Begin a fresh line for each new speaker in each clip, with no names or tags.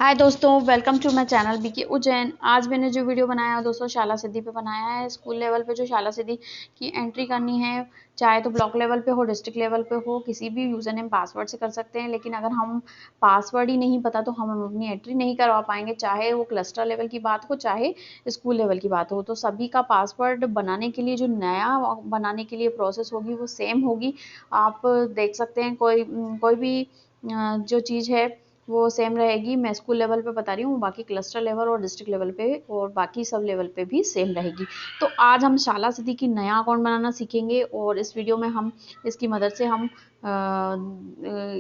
हाय दोस्तों, welcome to my channel BK Ujjain. आज मैंने जो वीडियो बनाया है दोस्तों शाला सिद्धि पे बनाया है। स्कूल लेवल पे जो शाला सिद्धि की एंट्री करनी है, चाहे तो ब्लॉक लेवल पे हो, डिस्ट्रिक्ट लेवल पे हो, किसी भी यूज़र नेम पासवर्ड से कर सकते हैं। लेकिन अगर हम पासवर्ड ही नहीं पता तो हम अपनी एंट्री नहीं करवा पाएंगे, चाहे वो क्लस्टर लेवल की बात हो चाहे स्कूल लेवल की बात हो। तो सभी का पासवर्ड बनाने के लिए जो नया बनाने के लिए प्रोसेस होगी वो सेम होगी। आप देख सकते हैं कोई भी जो चीज़ है वो सेम रहेगी। मैं स्कूल लेवल पे बता रही हूँ, बाकी क्लस्टर लेवल और डिस्ट्रिक्ट लेवल पे और बाकी सब लेवल पे भी सेम रहेगी। तो आज हम शाला सिद्धि की नया अकाउंट बनाना सीखेंगे और इस वीडियो में हम इसकी मदद से हम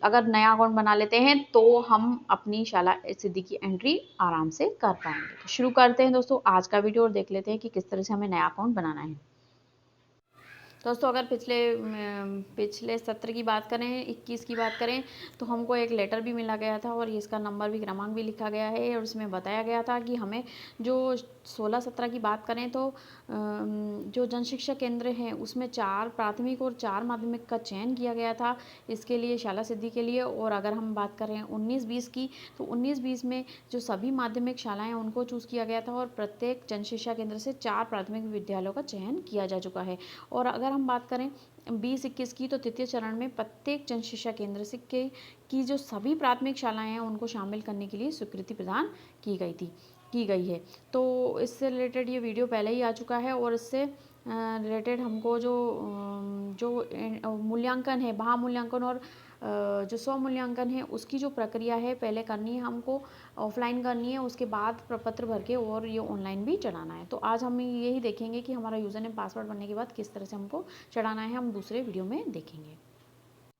अगर नया अकाउंट बना लेते हैं तो हम अपनी शाला सिद्धि की एंट्री आराम से कर पाएंगे। तो शुरू करते हैं दोस्तों आज का वीडियो और देख लेते हैं कि किस तरह से हमें नया अकाउंट बनाना है। दोस्तों अगर पिछले सत्र की बात करें, 21 की बात करें, तो हमको एक लेटर भी मिला गया था और इसका नंबर भी क्रमांक भी लिखा गया है और उसमें बताया गया था कि हमें जो 16-17 की बात करें तो जो जन शिक्षा केंद्र हैं उसमें 4 प्राथमिक और 4 माध्यमिक का चयन किया गया था इसके लिए, शाला सिद्धि के लिए। और अगर हम बात करें 19-20 की, तो 19-20 में जो सभी माध्यमिक शालाएं उनको चूज़ किया गया था और प्रत्येक जन शिक्षा केंद्र से 4 प्राथमिक विद्यालयों का चयन किया जा चुका है। और अगर हम बात करें 20-21 की, तो तृतीय चरण में प्रत्येक जन शिक्षा केंद्र से की जो सभी प्राथमिक शालाएं हैं उनको शामिल करने के लिए स्वीकृति प्रदान की गई है। तो इससे रिलेटेड ये वीडियो पहले ही आ चुका है और इससे रिलेटेड हमको जो मूल्यांकन है, महामूल्यांकन और जो स्वमूल्यांकन है उसकी जो प्रक्रिया है पहले करनी है, हमको ऑफलाइन करनी है, उसके बाद प्रपत्र भर के और ये ऑनलाइन भी चढ़ाना है। तो आज हम यही देखेंगे कि हमारा यूज़र नेम पासवर्ड बनने के बाद किस तरह से हमको चढ़ाना है, हम दूसरे वीडियो में देखेंगे।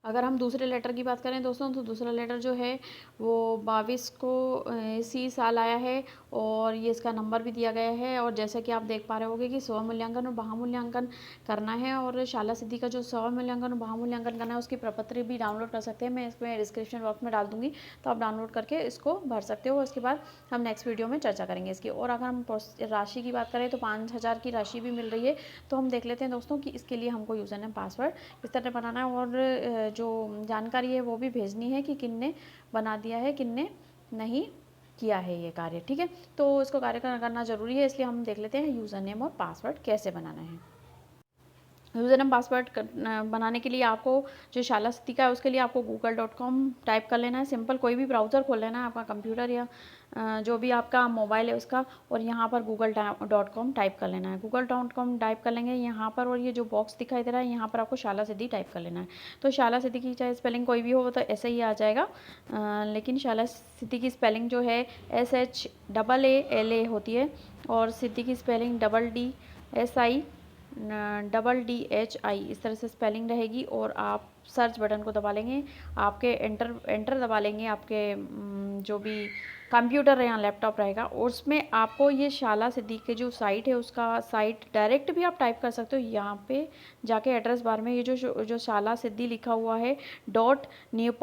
अगर हम दूसरे लेटर की बात करें दोस्तों, तो दूसरा लेटर जो है वो 22 को इसी साल आया है और ये इसका नंबर भी दिया गया है। और जैसा कि आप देख पा रहे होंगे कि स्वमूल्यांकन और महामूल्यांकन करना है और शाला सिद्धि का जो स्वमूल्यांकन और महामूल्यांकन करना है उसकी प्रपत्र भी डाउनलोड कर सकते हैं। मैं इसमें डिस्क्रिप्शन बॉक्स में डाल दूँगी, तो आप डाउनलोड करके इसको भर सकते हो। उसके बाद हम नेक्स्ट वीडियो में चर्चा करेंगे इसकी। और अगर हम राशि की बात करें तो 5,000 की राशि भी मिल रही है। तो हम देख लेते हैं दोस्तों कि इसके लिए हमको यूज़र नेम पासवर्ड किस तरह बनाना है और जो जानकारी है वो भी भेजनी है कि किनने बना दिया है, किनने नहीं किया है ये कार्य। ठीक है, तो इसको कार्य करना जरूरी है, इसलिए हम देख लेते हैं यूज़र नेम और पासवर्ड कैसे बनाना है। यूज़र नेम पासवर्ड बनाने के लिए आपको जो शाला सिद्धि का है उसके लिए आपको google.com टाइप कर लेना है। सिंपल कोई भी ब्राउज़र खोल लेना है, आपका कंप्यूटर या जो भी आपका मोबाइल है उसका, और यहाँ पर google.com टाइप कर लेना है। google.com टाइप कर लेंगे यहाँ पर और ये जो बॉक्स दिखाई दे रहा है यहाँ पर आपको शाला सिद्धि टाइप कर लेना है। तो शाला सिद्धि की चाहे स्पेलिंग कोई भी हो तो ऐसे ही आ जाएगा, लेकिन शाला सिद्धि की स्पेलिंग जो है SHAALA होती है और सिद्धि की स्पेलिंग SIDDHI इस तरह से स्पेलिंग रहेगी। और आप सर्च बटन को दबा लेंगे, आपके एंटर दबा लेंगे, आपके जो भी कंप्यूटर या लैपटॉप रहेगा उसमें आपको ये शाला सिद्धि के जो साइट है उसका साइट डायरेक्ट भी आप टाइप कर सकते हो। यहाँ पे जाके एड्रेस बार में ये जो शाला सिद्धि लिखा हुआ है .nepa.ac.in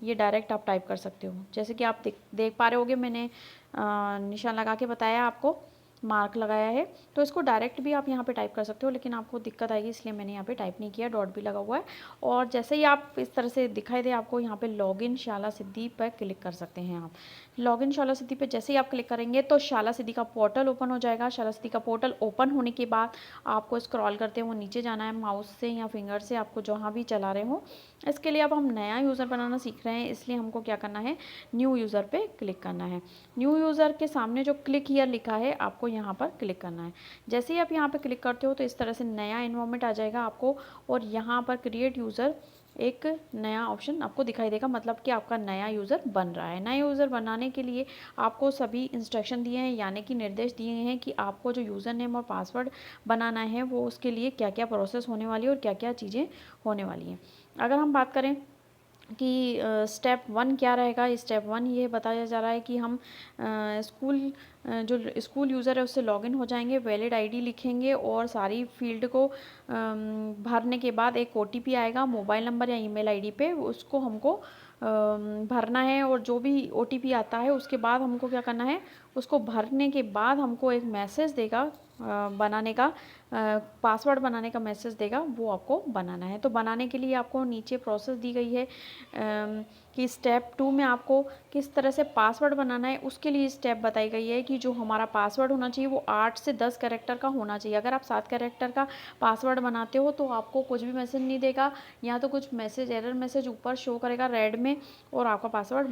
ये डायरेक्ट आप टाइप कर सकते हो। जैसे कि आप देख पा रहे होगे, मैंने निशान लगा के बताया, आपको मार्क लगाया है। तो इसको डायरेक्ट भी आप यहाँ पे टाइप कर सकते हो, लेकिन आपको दिक्कत आएगी इसलिए मैंने यहाँ पे टाइप नहीं किया, डॉट भी लगा हुआ है। और जैसे ही आप इस तरह से दिखाई दे आपको यहाँ पे लॉगिन शाला सिद्धि पर क्लिक कर सकते हैं। आप लॉगिन शाला सिद्धि पे जैसे ही आप क्लिक करेंगे तो शाला सिद्धि का पोर्टल ओपन हो जाएगा। शाला सिद्धि का पोर्टल ओपन होने के बाद आपको स्क्रॉल करते हुए नीचे जाना है माउस से या फिंगर से, आपको जहाँ भी चला रहे हो। इसके लिए अब हम नया यूज़र बनाना सीख रहे हैं, इसलिए हमको क्या करना है, न्यू यूज़र पे क्लिक करना है। न्यू यूज़र के सामने जो क्लिक हियर लिखा है आपको यहाँ पर क्लिक करना है। जैसे ही आप यहाँ पर क्लिक करते हो तो इस तरह से नया इन्वायरमेंट आ जाएगा आपको और यहाँ पर क्रिएट यूज़र एक नया ऑप्शन आपको दिखाई देगा, मतलब कि आपका नया यूज़र बन रहा है। नया यूज़र बनाने के लिए आपको सभी इंस्ट्रक्शन दिए हैं, यानी कि निर्देश दिए हैं कि आपको जो यूज़र नेम और पासवर्ड बनाना है वो उसके लिए क्या क्या प्रोसेस होने वाली है और क्या क्या चीज़ें होने वाली हैं। अगर हम बात करें कि स्टेप 1 क्या रहेगा, स्टेप 1 ये बताया जा रहा है कि हम जो स्कूल यूज़र है उससे लॉगिन हो जाएंगे, वैलिड आईडी लिखेंगे और सारी फील्ड को भरने के बाद एक OTP आएगा मोबाइल नंबर या ईमेल आईडी पे, उसको हमको भरना है। और जो भी OTP आता है उसके बाद हमको क्या करना है, उसको भरने के बाद हमको एक मैसेज देगा बनाने का, पासवर्ड बनाने का मैसेज देगा वो आपको बनाना है। तो बनाने के लिए आपको नीचे प्रोसेस दी गई है कि स्टेप 2 में आपको किस तरह से पासवर्ड बनाना है, उसके लिए स्टेप बताई गई है कि जो हमारा पासवर्ड होना चाहिए वो 8 से 10 कैरेक्टर का होना चाहिए। अगर आप 7 कैरेक्टर का पासवर्ड बनाते हो तो आपको कुछ भी मैसेज नहीं देगा, या तो कुछ मैसेज एरर मैसेज ऊपर शो करेगा रेड में और आपका पासवर्ड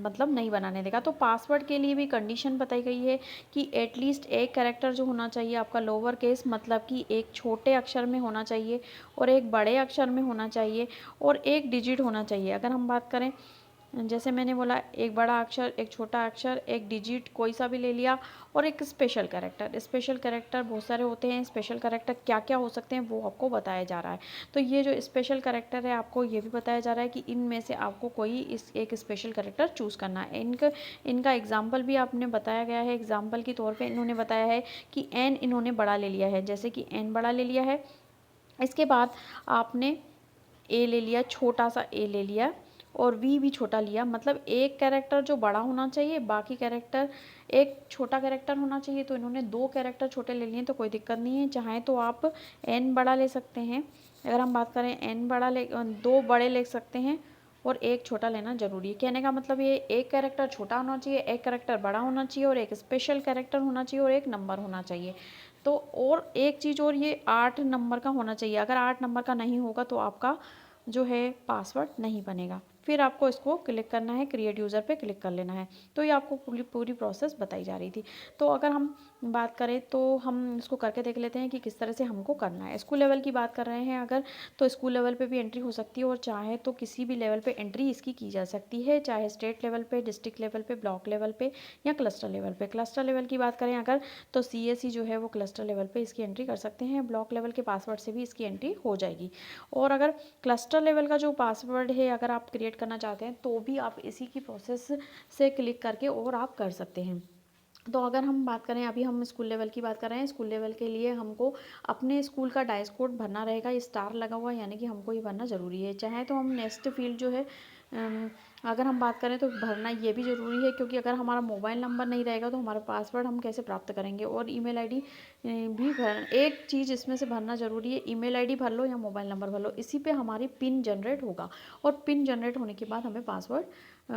मतलब नहीं बनाने देगा। तो पासवर्ड के लिए भी कंडीशन बताई गई है कि एटलीस्ट एक कैरेक्टर जो होना चाहिए आपका लोअर केस मतलब कि एक छोटे अक्षर में होना चाहिए और एक बड़े अक्षर में होना चाहिए और एक डिजिट होना चाहिए। अगर हम बात करें जैसे मैंने बोला, एक बड़ा अक्षर, एक छोटा अक्षर, एक डिजिट कोई सा भी ले लिया और एक स्पेशल कैरेक्टर। स्पेशल कैरेक्टर बहुत सारे होते हैं, स्पेशल कैरेक्टर क्या क्या हो सकते हैं वो आपको बताया जा रहा है। तो ये जो स्पेशल कैरेक्टर है आपको ये भी बताया जा रहा है कि इनमें से आपको कोई इस एक स्पेशल कैरेक्टर चूज़ करना है। इनका एग्जाम्पल भी आपने बताया गया है। एग्जाम्पल के तौर पर इन्होंने बताया है कि एन इन्होंने बड़ा ले लिया है, जैसे कि एन बड़ा ले लिया है। इसके बाद आपने ए ले लिया, छोटा सा ए ले लिया और वी भी छोटा लिया, मतलब एक कैरेक्टर जो बड़ा होना चाहिए, बाकी कैरेक्टर एक छोटा कैरेक्टर होना चाहिए। तो इन्होंने 2 कैरेक्टर छोटे ले लिए तो कोई दिक्कत नहीं है, चाहे तो आप एन बड़ा ले सकते हैं। अगर हम बात करें एन बड़ा 2 बड़े ले सकते हैं और एक छोटा लेना ज़रूरी है। कहने का मतलब ये एक कैरेक्टर छोटा होना चाहिए, एक कैरेक्टर बड़ा होना चाहिए और एक स्पेशल कैरेक्टर होना चाहिए और एक नंबर होना चाहिए। तो और एक चीज़ और, ये 8 नंबर का होना चाहिए। अगर 8 नंबर का नहीं होगा तो आपका जो है पासवर्ड नहीं बनेगा। फिर आपको इसको क्लिक करना है, क्रिएट यूज़र पे क्लिक कर लेना है। तो ये आपको पूरी प्रोसेस बताई जा रही थी। तो अगर हम बात करें तो हम इसको करके देख लेते हैं कि किस तरह से हमको करना है। स्कूल लेवल की बात कर रहे हैं अगर, तो स्कूल लेवल पे भी एंट्री हो सकती है और चाहे तो किसी भी लेवल पे एंट्री इसकी की जा सकती है, चाहे स्टेट लेवल पे, डिस्ट्रिक्ट लेवल पे, ब्लॉक लेवल पे या क्लस्टर लेवल पे। क्लस्टर लेवल की बात करें अगर, तो CSE जो है वो क्लस्टर लेवल पे इसकी एंट्री कर सकते हैं। ब्लॉक लेवल के पासवर्ड से भी इसकी एंट्री हो जाएगी। और अगर क्लस्टर लेवल का जो पासवर्ड है अगर आप क्रिएट करना चाहते हैं तो भी आप इसी की प्रोसेस से क्लिक करके और आप कर सकते हैं। तो अगर हम बात करें, अभी हम स्कूल लेवल की बात कर रहे हैं, स्कूल लेवल के लिए हमको अपने स्कूल का डाइस कोड भरना रहेगा। ये स्टार लगा हुआ यानी कि हमको ये भरना ज़रूरी है। चाहे तो हम नेक्स्ट फील्ड जो है अगर हम बात करें तो भरना ये भी ज़रूरी है, क्योंकि अगर हमारा मोबाइल नंबर नहीं रहेगा तो हमारा पासवर्ड हम कैसे प्राप्त करेंगे। और ईमेल आईडी भी एक चीज़ इसमें से भरना ज़रूरी है, ईमेल आईडी भर लो या मोबाइल नंबर भर लो, इसी पे हमारी पिन जनरेट होगा और पिन जनरेट होने के बाद हमें पासवर्ड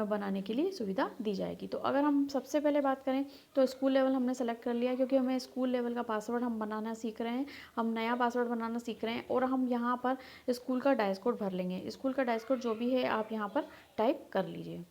बनाने के लिए सुविधा दी जाएगी। तो अगर हम सबसे पहले बात करें तो स्कूल लेवल हमने सेलेक्ट कर लिया, क्योंकि हमें स्कूल लेवल का पासवर्ड हम बनाना सीख रहे हैं, हम नया पासवर्ड बनाना सीख रहे हैं और हम यहाँ पर स्कूल का डाइस कोड भर लेंगे। स्कूल का डाइस कोड जो भी है आप यहाँ पर टाइप कर लीजिए।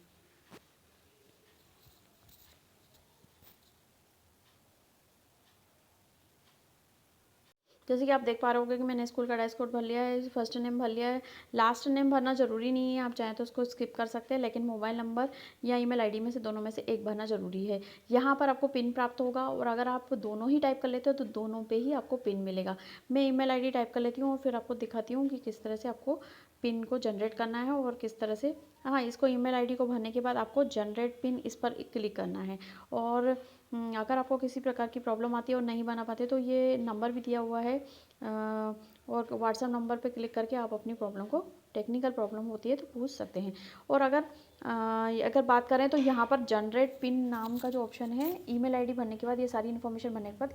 जैसे कि आप देख पा रहे होगे कि मैंने स्कूल का डाइस कोड भर लिया है, फर्स्ट नेम भर लिया है। लास्ट नेम भरना ज़रूरी नहीं है, आप चाहें तो उसको स्किप कर सकते हैं, लेकिन मोबाइल नंबर या ईमेल आईडी में से दोनों में से एक भरना ज़रूरी है। यहाँ पर आपको पिन प्राप्त होगा और अगर आप दोनों ही टाइप कर लेते हो तो दोनों पे ही आपको पिन मिलेगा। मैं ईमेल आईडी टाइप कर लेती हूँ और फिर आपको दिखाती हूँ कि किस तरह से आपको पिन को जनरेट करना है और किस तरह से, हाँ, इसको ईमेल आईडी को भरने के बाद आपको जनरेट पिन इस पर क्लिक करना है। और अगर आपको किसी प्रकार की प्रॉब्लम आती है और नहीं बना पाते तो ये नंबर भी दिया हुआ है और व्हाट्सएप नंबर पे क्लिक करके आप अपनी प्रॉब्लम को, टेक्निकल प्रॉब्लम होती है तो पूछ सकते हैं। और अगर बात करें तो यहाँ पर जनरेट पिन नाम का जो ऑप्शन है, ईमेल आईडी भरने के बाद, ये सारी इन्फॉर्मेशन भरने के बाद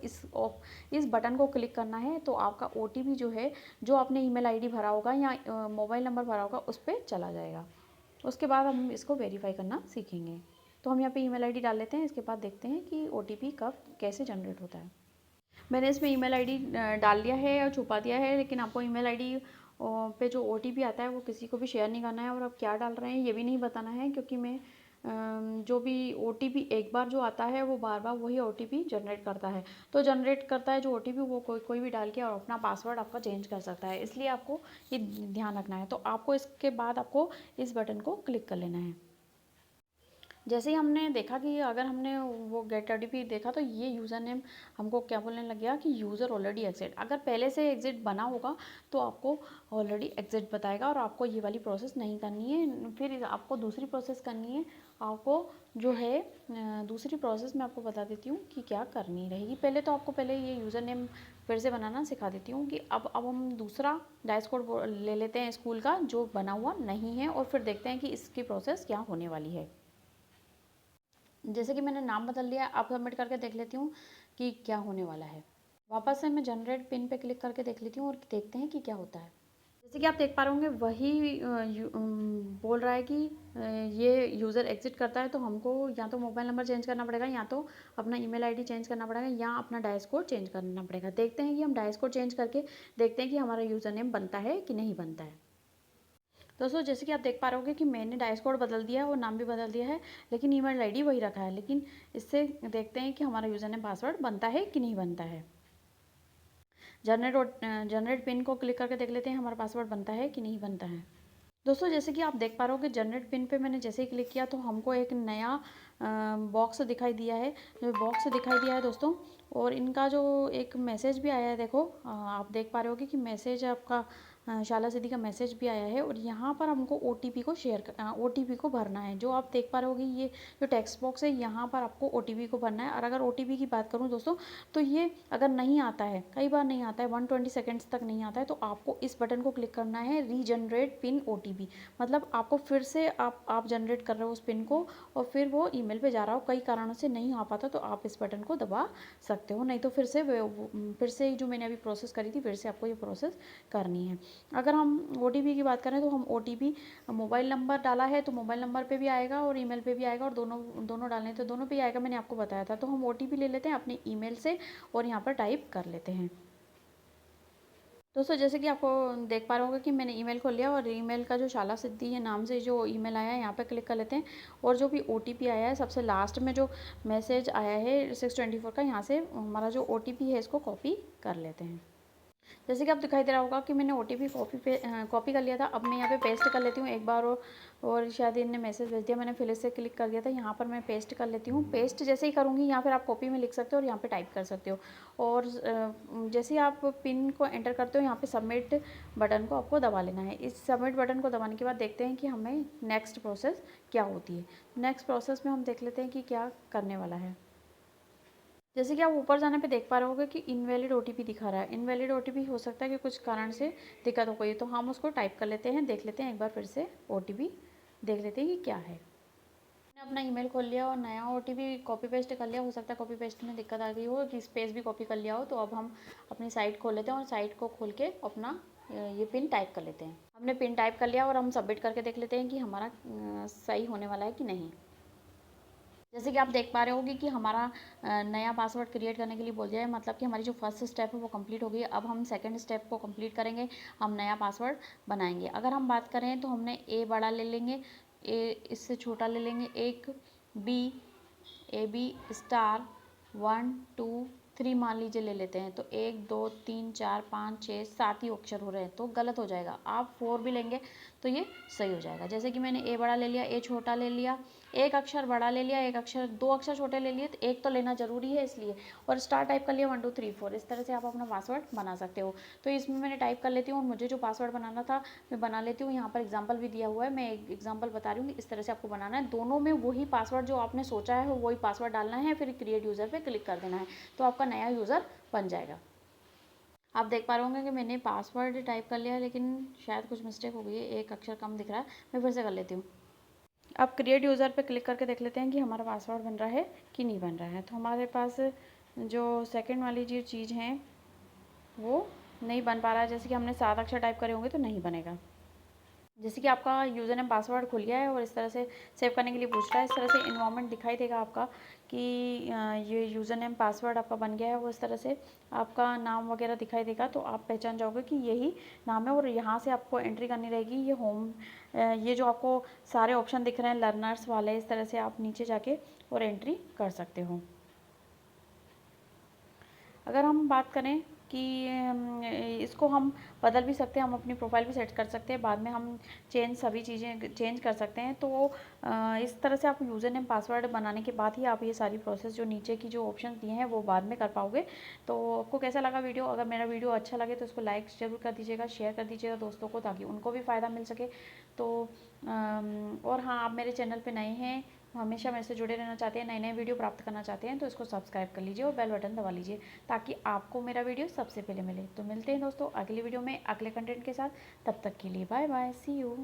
इस बटन को क्लिक करना है तो आपका OTP जो है, जो आपने ईमेल आईडी भरा होगा या मोबाइल नंबर भरा होगा उस पर चला जाएगा। उसके बाद हम इसको वेरीफाई करना सीखेंगे। तो हम यहाँ पे ईमेल आईडी डाल लेते हैं, इसके बाद देखते हैं कि OTP कब कैसे जनरेट होता है। मैंने इसमें ईमेल आईडी डाल दिया है और छुपा दिया है, लेकिन आपको ईमेल आईडी पे जो OTP आता है वो किसी को भी शेयर नहीं करना है और आप क्या डाल रहे हैं ये भी नहीं बताना है, क्योंकि मैं जो भी OTP एक बार जो आता है वो बार बार वही OTP जनरेट करता है। तो जनरेट करता है जो OTP वो कोई भी डाल के और अपना पासवर्ड आपका चेंज कर सकता है, इसलिए आपको ये ध्यान रखना है। तो आपको इसके बाद आपको इस बटन को क्लिक कर लेना है। जैसे ही हमने देखा कि अगर हमने वो गेट OTP देखा तो ये यूज़र नेम हमको क्या बोलने लग गया कि यूज़र ऑलरेडी एग्जिट। अगर पहले से एग्जिट बना होगा तो आपको ऑलरेडी एग्जिट बताएगा और आपको ये वाली प्रोसेस नहीं करनी है। फिर आपको दूसरी प्रोसेस करनी है। आपको जो है दूसरी प्रोसेस मैं आपको बता देती हूँ कि क्या करनी रहेगी। पहले तो आपको पहले ये यूज़र नेम फिर से बनाना सिखा देती हूँ कि अब हम दूसरा डाइस कोड ले लेते हैं स्कूल का जो बना हुआ नहीं है और फिर देखते हैं कि इसकी प्रोसेस क्या होने वाली है। जैसे कि मैंने नाम बदल दिया, अब सबमिट करके देख लेती हूँ कि क्या होने वाला है। वापस से मैं जनरेट पिन पे क्लिक करके देख लेती हूँ और देखते हैं कि क्या होता है। जैसे कि आप देख पा रहे होंगे वही बोल रहा है कि ये यूज़र एग्जिट करता है, तो हमको या तो मोबाइल नंबर चेंज करना पड़ेगा, या तो अपना ईमेल आईडी चेंज करना पड़ेगा, या अपना डायस कोड चेंज करना पड़ेगा। देखते हैं कि हम डायस कोड चेंज करके देखते हैं कि हमारा यूज़र नेम बनता है कि नहीं बनता है। दोस्तों जैसे कि आप देख पा रहे होंगे कि मैंने डायस कोड बदल दिया है और नाम भी बदल दिया है, लेकिन ईमेल आईडी वही रखा है। लेकिन इससे देखते हैं कि हमारा यूज़र नेम पासवर्ड बनता है कि नहीं बनता है। जनरेट पिन को क्लिक करके देख लेते हैं हमारा पासवर्ड बनता है कि नहीं बनता है। दोस्तों जैसे कि आप देख पा रहे हो कि जनरेट पिन पे मैंने जैसे ही क्लिक किया तो हमको एक नया बॉक्स दिखाई दिया है, जो बॉक्स दिखाई दिया है दोस्तों। और इनका जो एक मैसेज भी आया है, देखो आप देख पा रहे होगे कि मैसेज आपका शाला सिद्धि का मैसेज भी आया है। और यहाँ पर हमको OTP को OTP को भरना है। जो आप देख पा रहे होगे ये जो टेक्स्ट बॉक्स है, यहाँ पर आपको OTP को भरना है। और अगर OTP की बात करूँ दोस्तों, तो ये अगर नहीं आता है, कई बार नहीं आता है, 120 सेकेंड्स तक नहीं आता है, तो आपको इस बटन को क्लिक करना है, रीजनरेट पिन OTP। मतलब आपको फिर से आप जनरेट कर रहे हो उस पिन को, और फिर वो ईमेल पे जा रहा हो, कई कारणों से नहीं आ पाता, तो आप इस बटन को दबा सकते हो। नहीं तो फिर से जो मैंने अभी प्रोसेस करी थी, फिर से आपको ये प्रोसेस करनी है। अगर हम OTP की बात करें तो हम OTP मोबाइल नंबर डाला है तो मोबाइल नंबर पे भी आएगा और ईमेल पे भी आएगा, और दोनों डालने तो दोनों पे आएगा, मैंने आपको बताया था। तो हम OTP ले लेते हैं अपने ईमेल से और यहाँ पर टाइप कर लेते हैं। दोस्तों जैसे कि आपको देख पा रहे होंगे कि मैंने ईमेल खोल लिया, और ईमेल का जो शाला सिद्धि है नाम से जो ईमेल आया है, यहाँ पे क्लिक कर लेते हैं। और जो भी OTP आया है, सबसे लास्ट में जो मैसेज आया है 624 का, यहाँ से हमारा जो OTP है इसको कॉपी कर लेते हैं। जैसे कि आप दिखाई दे रहा होगा कि मैंने OTP कॉपी कर लिया था। अब मैं यहाँ पे पेस्ट कर लेती हूँ एक बार, और शायद इनने मैसेज भेज दिया, मैंने फिर से क्लिक कर दिया था। यहाँ पर मैं पेस्ट कर लेती हूँ। पेस्ट जैसे ही करूँगी, या फिर आप कॉपी में लिख सकते हो और यहाँ पे टाइप कर सकते हो। और जैसे ही आप पिन को एंटर करते हो, यहाँ पे सबमिट बटन को आपको दबा लेना है। इस सबमिट बटन को दबाने के बाद देखते हैं कि हमें नेक्स्ट प्रोसेस क्या होती है। नेक्स्ट प्रोसेस में हम देख लेते हैं कि क्या करने वाला है। जैसे कि आप ऊपर जाने पे देख पा रहे होगे कि इनवैलिड OTP दिखा रहा है। इनवैलिड OTP हो सकता है कि कुछ कारण से दिक्कत हो गई, तो हम उसको टाइप कर लेते हैं, देख लेते हैं एक बार फिर से OTP देख लेते हैं कि क्या है। मैंने अपना ईमेल खोल लिया और नया OTP कॉपी पेस्ट कर लिया। हो सकता है कॉपी पेस्ट में दिक्कत आ गई हो, कि स्पेस भी कॉपी कर लिया हो। तो अब हम अपनी साइट खोल लेते हैं और साइट को खोल के अपना ये पिन टाइप कर लेते हैं। हमने पिन टाइप कर लिया और हम सबमिट करके देख लेते हैं कि हमारा सही होने वाला है कि नहीं। जैसे कि आप देख पा रहे होगे कि हमारा नया पासवर्ड क्रिएट करने के लिए बोल दिया है, मतलब कि हमारी जो फर्स्ट स्टेप है वो कंप्लीट हो गई है। अब हम सेकंड स्टेप को कंप्लीट करेंगे, हम नया पासवर्ड बनाएंगे। अगर हम बात करें तो हमने A बड़ा ले लेंगे, A इससे छोटा ले लेंगे, एक AB स्टार 1 2 3 मान लीजिए ले लेते हैं। तो 1 2 3 4 5 6 7 ही अक्षर हो रहे हैं, तो गलत हो जाएगा। आप 4 भी लेंगे तो ये सही हो जाएगा। जैसे कि मैंने A बड़ा ले लिया, A छोटा ले लिया, एक अक्षर बड़ा ले लिया, एक अक्षर 2 अक्षर छोटे ले लिए, तो एक तो लेना जरूरी है इसलिए, और स्टार टाइप कर लिया 1 2 3 4। इस तरह से आप अपना पासवर्ड बना सकते हो। तो इसमें मैंने टाइप कर लेती हूँ, और मुझे जो पासवर्ड बनाना था मैं बना लेती हूँ। यहाँ पर एग्जाम्पल भी दिया हुआ है, मैं एक एग्जाम्पल बता रही हूँ कि इस तरह से आपको बनाना है। दोनों में वही पासवर्ड जो आपने सोचा है वही पासवर्ड डालना है, फिर क्रिएट यूज़र पे क्लिक कर देना है, तो आपका नया यूज़र बन जाएगा। आप देख पा रहे होंगे कि मैंने पासवर्ड टाइप कर लिया है, लेकिन शायद कुछ मिस्टेक हो गई है, एक अक्षर कम दिख रहा है। मैं फिर से कर लेती हूँ। अब क्रिएट यूज़र पे क्लिक करके देख लेते हैं कि हमारा पासवर्ड बन रहा है कि नहीं बन रहा है। तो हमारे पास जो सेकंड वाली जो चीज़ है वो नहीं बन पा रहा है। जैसे कि हमने 7 अक्षर टाइप करे होंगे तो नहीं बनेगा। जैसे कि आपका यूज़र नेम पासवर्ड खुल गया है और इस तरह से सेव करने के लिए पूछ रहा है। इस तरह से इन्वायरमेंट दिखाई देगा आपका कि ये यूज़र नेम पासवर्ड आपका बन गया है। वो इस तरह से आपका नाम वगैरह दिखाई देगा, तो आप पहचान जाओगे कि यही नाम है। और यहाँ से आपको एंट्री करनी रहेगी। ये होम ये जो आपको सारे ऑप्शन दिख रहे हैं लर्नर्स वाले, इस तरह से आप नीचे जाके और एंट्री कर सकते हो। अगर हम बात करें कि इसको हम बदल भी सकते हैं, हम अपनी प्रोफाइल भी सेट कर सकते हैं, बाद में हम सभी चीज़ें चेंज कर सकते हैं। तो इस तरह से आप यूज़र नेम पासवर्ड बनाने के बाद ही आप ये सारी प्रोसेस जो नीचे की जो ऑप्शन दिए हैं वो बाद में कर पाओगे। तो आपको कैसा लगा वीडियो? अगर मेरा वीडियो अच्छा लगे तो इसको लाइक ज़रूर कर दीजिएगा, शेयर कर दीजिएगा दोस्तों को, ताकि उनको भी फ़ायदा मिल सके। तो और हाँ, आप मेरे चैनल पर नए हैं, हमेशा मेरे से जुड़े रहना चाहते हैं, नए नए वीडियो प्राप्त करना चाहते हैं, तो इसको सब्सक्राइब कर लीजिए और बेल बटन दबा लीजिए, ताकि आपको मेरा वीडियो सबसे पहले मिले। तो मिलते हैं दोस्तों अगली वीडियो में अगले कंटेंट के साथ। तब तक के लिए बाय बाय, सी यू।